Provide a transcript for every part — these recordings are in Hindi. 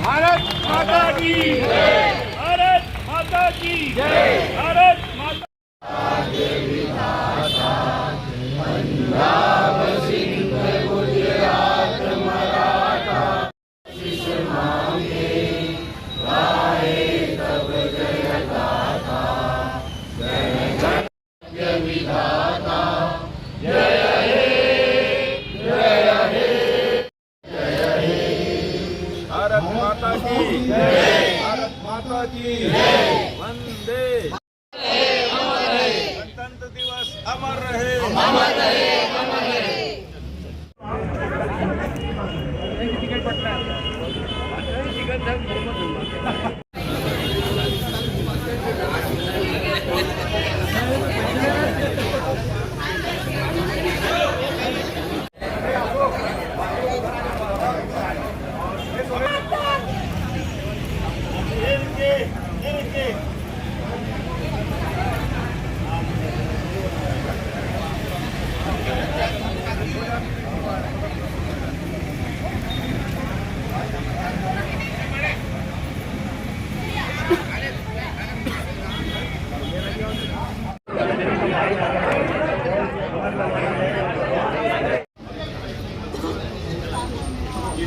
भारत माता की जय। भारत माता की जय। भारत माता भारत माता की जय। भारत माता की जय। वंदे गणतंत्र दिवस अमर रहे, अमर रहे, अमर रहे।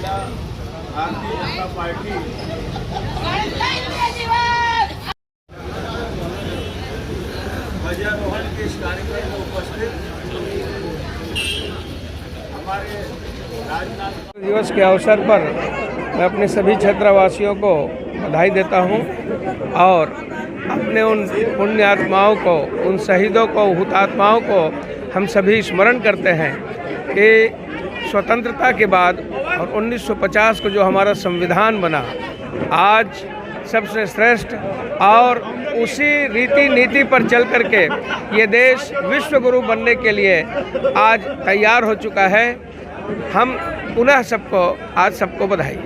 भारतीय जनता पार्टी ध्वजारोहण के इस कार्यक्रम में उपस्थित हमारे राजनाथ दिवस के अवसर पर मैं अपने सभी क्षेत्रवासियों को बधाई देता हूं और अपने उन पुण्य आत्माओं को, उन शहीदों को, हुतात्माओं को हम सभी स्मरण करते हैं कि स्वतंत्रता के बाद और 1950 को जो हमारा संविधान बना, आज सबसे श्रेष्ठ और उसी रीति नीति पर चल करके ये देश विश्व गुरु बनने के लिए आज तैयार हो चुका है। हम पुनः सबको आज सबको बधाई।